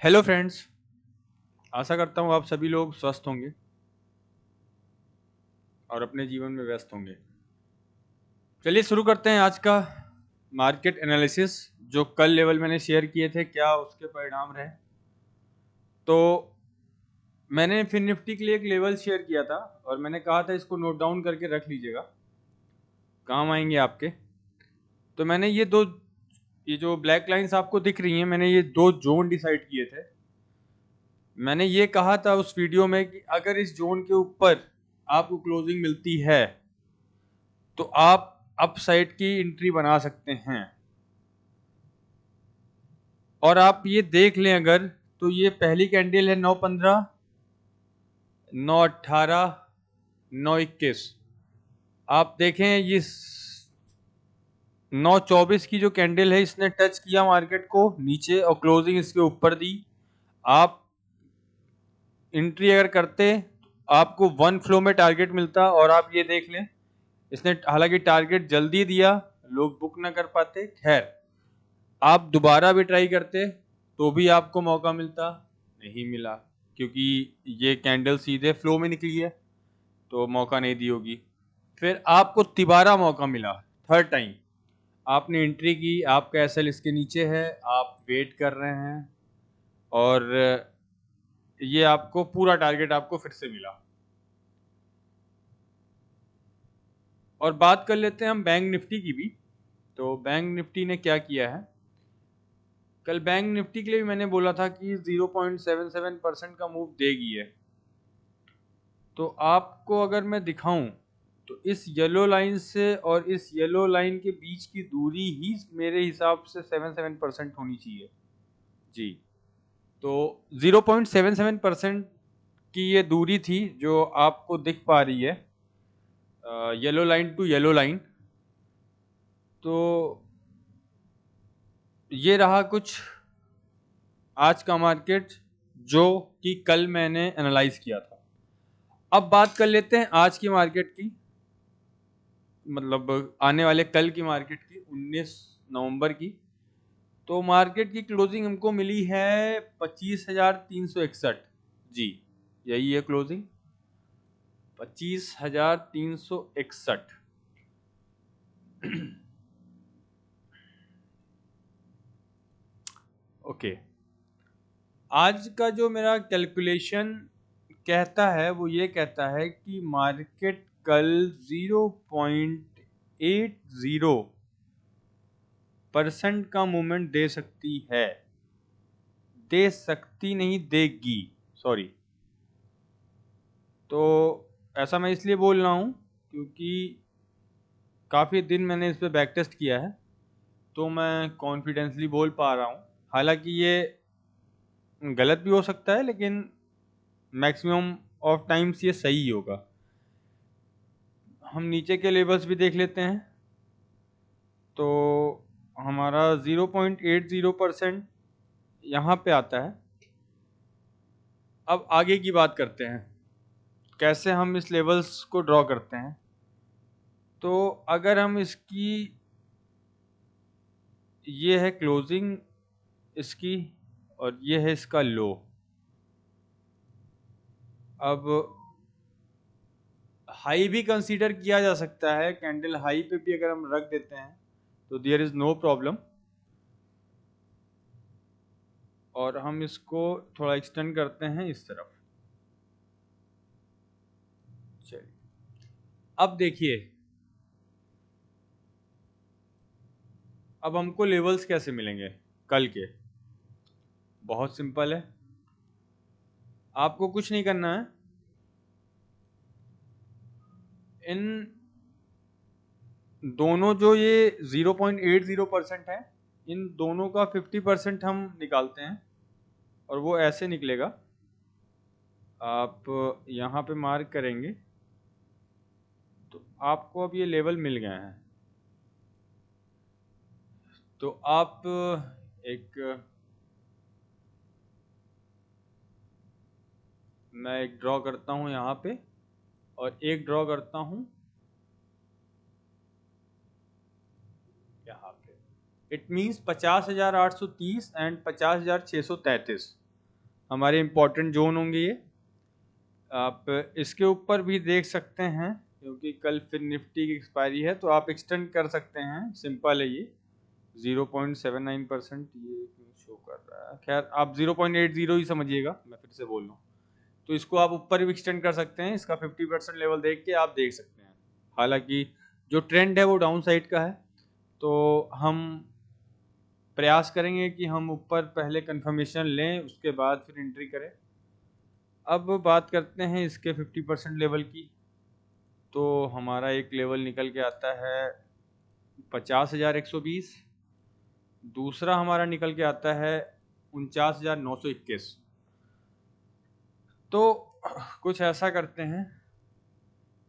Hello friends. आशा करता हूँ आप सभी लोग स्वस्थ होंगे और अपने जीवन में व्यस्त होंगे। चलिए शुरू करते हैं आज का मार्केट एनालिसिस। जो कल लेवल मैंने शेयर किए थे, क्या उसके परिणाम रहे। तो मैंने फिन निफ्टी के लिए एक लेवल शेयर किया था और मैंने कहा था इसको नोट डाउन करके रख लीजिएगा, काम आएंगे आपके। तो मैंने ये जो ब्लैक लाइंस आपको दिख रही हैं, मैंने ये दो जोन डिसाइड किए थे। मैंने ये कहा था उस वीडियो में कि अगर इस जोन के ऊपर आपको क्लोजिंग मिलती है तो आप अपसाइड की एंट्री बना सकते हैं। और आप ये देख लें अगर, तो ये पहली कैंडल है 9:15, 9:18, 9:21। आप देखें ये 9:24 की जो कैंडल है, इसने टच किया मार्केट को नीचे और क्लोजिंग इसके ऊपर दी। आप एंट्री अगर करते आपको वन फ्लो में टारगेट मिलता, और आप ये देख लें इसने हालांकि टारगेट जल्दी दिया, लोग बुक ना कर पाते। खैर, आप दोबारा भी ट्राई करते तो भी आपको मौका मिलता, नहीं मिला, क्योंकि ये कैंडल सीधे फ्लो में निकली है तो मौका नहीं दी होगी। फिर आपको तिबारा मौका मिला, थर्ड टाइम आपने एंट्री की, आपका एसएल इसके नीचे है, आप वेट कर रहे हैं और ये आपको पूरा टारगेट आपको फिर से मिला। और बात कर लेते हैं हम बैंक निफ्टी की भी। तो बैंक निफ्टी ने क्या किया है, कल बैंक निफ्टी के लिए भी मैंने बोला था कि 0.77% का मूव देगी है। तो आपको अगर मैं दिखाऊं तो इस येलो लाइन से और इस येलो लाइन के बीच की दूरी ही मेरे हिसाब से 77% होनी चाहिए जी। तो 0.77% की ये दूरी थी जो आपको दिख पा रही है, yellow line to yellow line. तो ये रहा कुछ आज का मार्केट जो कि कल मैंने एनालाइज किया था। अब बात कर लेते हैं आज की मार्केट की, मतलब आने वाले कल की मार्केट की, 19 नवंबर की। तो मार्केट की क्लोजिंग हमको मिली है 25,361 जी। यही है क्लोजिंग, 25,361। ओके, आज का जो मेरा कैलकुलेशन कहता है वो ये कहता है कि मार्केट कल 0.80% का मूवमेंट दे सकती है, दे सकती नहीं, देगी, सॉरी। तो ऐसा मैं इसलिए बोल रहा हूँ क्योंकि काफ़ी दिन मैंने इस पर बैक टेस्ट किया है, तो मैं कॉन्फिडेंसली बोल पा रहा हूँ। हालांकि ये गलत भी हो सकता है, लेकिन मैक्सिमम ऑफ टाइम्स ये सही होगा। हम नीचे के लेवल्स भी देख लेते हैं। तो हमारा 0.80% यहाँ पे आता है। अब आगे की बात करते हैं, कैसे हम इस लेवल्स को ड्रॉ करते हैं। तो अगर हम इसकी, ये है क्लोजिंग इसकी और ये है इसका लो। अब हाई भी कंसीडर किया जा सकता है, कैंडल हाई पे भी अगर हम रख देते हैं तो देयर इज नो प्रॉब्लम। और हम इसको थोड़ा एक्सटेंड करते हैं इस तरफ। चलिए, अब देखिए, अब हमको लेवल्स कैसे मिलेंगे कल के। बहुत सिंपल है, आपको कुछ नहीं करना है। इन दोनों जो ये 0.80% है, इन दोनों का 50% हम निकालते हैं और वो ऐसे निकलेगा। आप यहाँ पे मार्क करेंगे तो आपको अब ये लेवल मिल गए हैं। तो आप एक, मैं एक ड्रॉ करता हूँ यहाँ पे और एक ड्रॉ करता हूँ यहाँ पे। It means 50,830 and 50,633। हमारे इम्पोर्टेंट जोन होंगे ये। आप इसके ऊपर भी देख सकते हैं, क्योंकि कल फिर निफ्टी की एक्सपायरी है तो आप एक्सटेंड कर सकते हैं, सिंपल है ये। 0.79% ये क्यों शो कर रहा है, खैर आप 0.80 ही समझिएगा, मैं फिर से बोल रहा हूँ। तो इसको आप ऊपर भी एक्सटेंड कर सकते हैं, इसका 50% लेवल देख के आप देख सकते हैं। हालांकि जो ट्रेंड है वो डाउन साइड का है, तो हम प्रयास करेंगे कि हम ऊपर पहले कंफर्मेशन लें, उसके बाद फिर एंट्री करें। अब बात करते हैं इसके 50% लेवल की। तो हमारा एक लेवल निकल के आता है 50,120, दूसरा हमारा निकल के आता है 49,921। तो कुछ ऐसा करते हैं,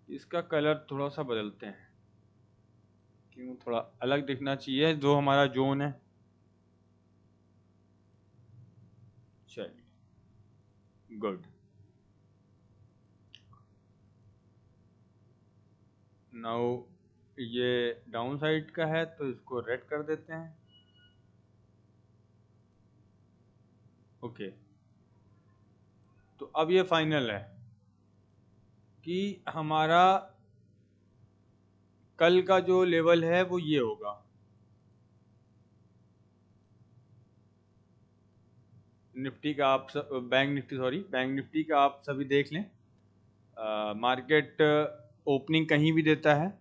इसका कलर थोड़ा सा बदलते हैं, क्यों थोड़ा अलग दिखना चाहिए जो हमारा जोन है। चलिए, गुड। नाउ ये डाउन साइड का है तो इसको रेड कर देते हैं। ओके, तो अब ये फाइनल है कि हमारा कल का जो लेवल है वो ये होगा। निफ्टी का आप bank Nifty, sorry bank Nifty का आप सभी देख लें। मार्केट ओपनिंग कहीं भी देता है,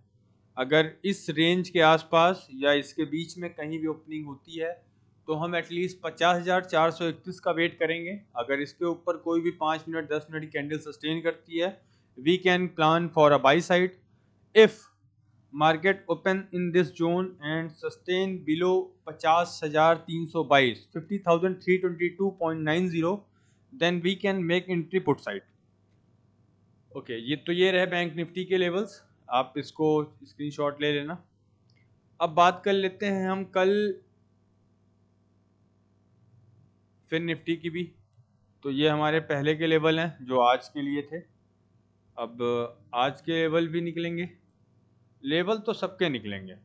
अगर इस रेंज के आसपास या इसके बीच में कहीं भी ओपनिंग होती है तो हम एटलीस्ट 50,431 का वेट करेंगे। अगर इसके ऊपर कोई भी 5 मिनट 10 मिनट की कैंडल सस्टेन करती है, we can plan for a buy side. If market open in this zone and sustain below 50,322, 50,322.90, then we can make entry put side. Okay, ये रहे बैंक निफ्टी के लेवल्स, आप इसको screenshot ले लेना। अब बात कर लेते हैं हम कल फिर निफ्टी की भी। तो ये हमारे पहले के लेवल हैं जो आज के लिए थे। अब आज के लेवल भी निकलेंगे, लेवल तो सबके निकलेंगे।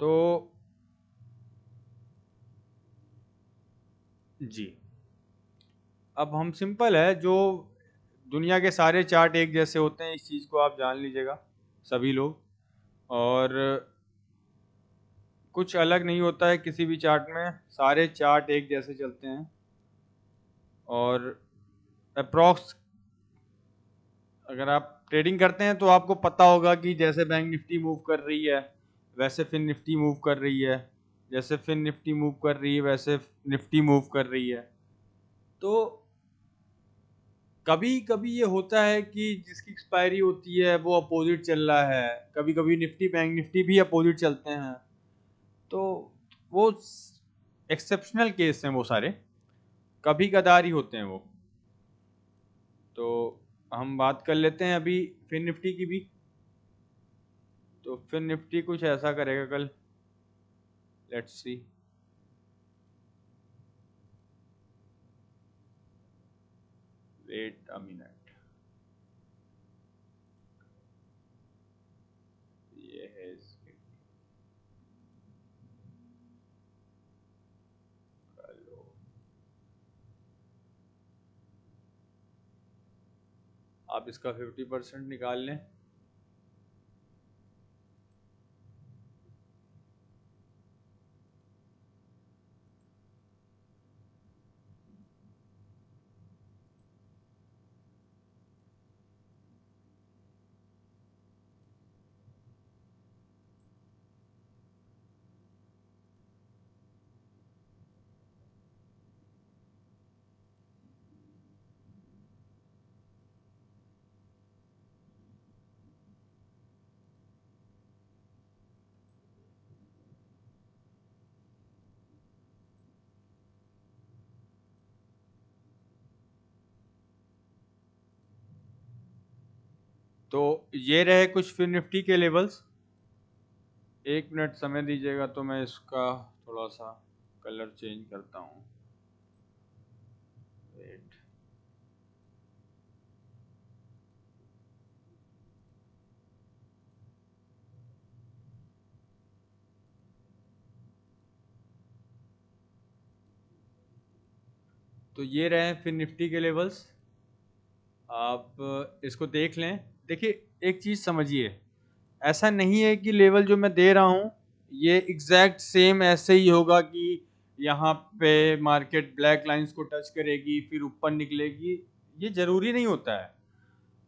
तो जी, अब हम सिंपल है, जो दुनिया के सारे चार्ट एक जैसे होते हैं, इस चीज़ को आप जान लीजिएगा सभी लोग। और कुछ अलग नहीं होता है किसी भी चार्ट में, सारे चार्ट एक जैसे चलते हैं। और अप्रॉक्स अगर आप ट्रेडिंग करते हैं तो आपको पता होगा कि जैसे बैंक निफ्टी मूव कर रही है वैसे फिर निफ्टी मूव कर रही है, जैसे फिर निफ्टी मूव कर रही है वैसे निफ्टी मूव कर रही है। तो कभी कभी ये होता है कि जिसकी एक्सपायरी होती है वो अपोजिट चल रहा है, कभी कभी निफ्टी बैंक निफ्टी भी अपोजिट चलते हैं। तो वो एक्सेप्शनल केस हैं, वो सारे कभी कदार ही होते हैं वो। तो हम बात कर लेते हैं अभी फिर निफ्टी की भी। तो फिर निफ्टी कुछ ऐसा करेगा कल, let's see. Wait a minute, ये है हेलो। आप इसका 50% निकाल लें। तो ये रहे कुछ फिर निफ्टी के लेवल्स। एक मिनट समय दीजिएगा तो मैं इसका थोड़ा सा कलर चेंज करता हूँ। वेट, तो ये रहे फिर निफ्टी के लेवल्स, आप इसको देख लें। देखिए एक चीज़ समझिए, ऐसा नहीं है कि लेवल जो मैं दे रहा हूँ ये एग्जैक्ट सेम ऐसे ही होगा कि यहाँ पे मार्केट ब्लैक लाइंस को टच करेगी फिर ऊपर निकलेगी, ये ज़रूरी नहीं होता है।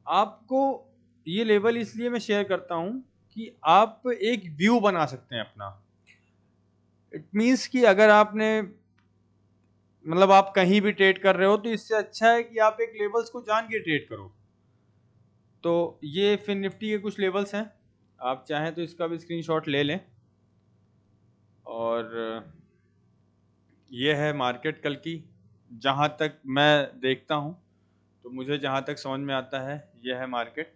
आपको ये लेवल इसलिए मैं शेयर करता हूँ कि आप एक व्यू बना सकते हैं अपना। इट मीन्स कि अगर आपने मतलब आप कहीं भी ट्रेड कर रहे हो तो इससे अच्छा है कि आप एक लेवल्स को जान के ट्रेड करो। तो ये फिन निफ्टी के कुछ लेवल्स हैं, आप चाहें तो इसका भी स्क्रीनशॉट ले लें। और ये है मार्केट कल की, जहाँ तक मैं देखता हूँ तो मुझे जहाँ तक समझ में आता है ये है मार्केट।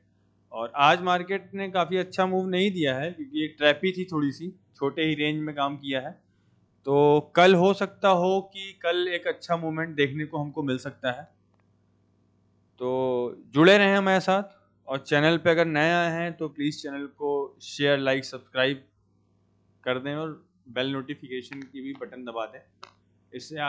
और आज मार्केट ने काफ़ी अच्छा मूव नहीं दिया है क्योंकि एक ट्रैपी थी, थोड़ी सी छोटे ही रेंज में काम किया है। तो कल हो सकता हो कि कल एक अच्छा मूवमेंट देखने को हमको मिल सकता है। तो जुड़े रहें हमारे साथ, और चैनल पे अगर नए आए हैं तो प्लीज़ चैनल को शेयर लाइक सब्सक्राइब कर दें और बेल नोटिफिकेशन की भी बटन दबा दें। इससे आगे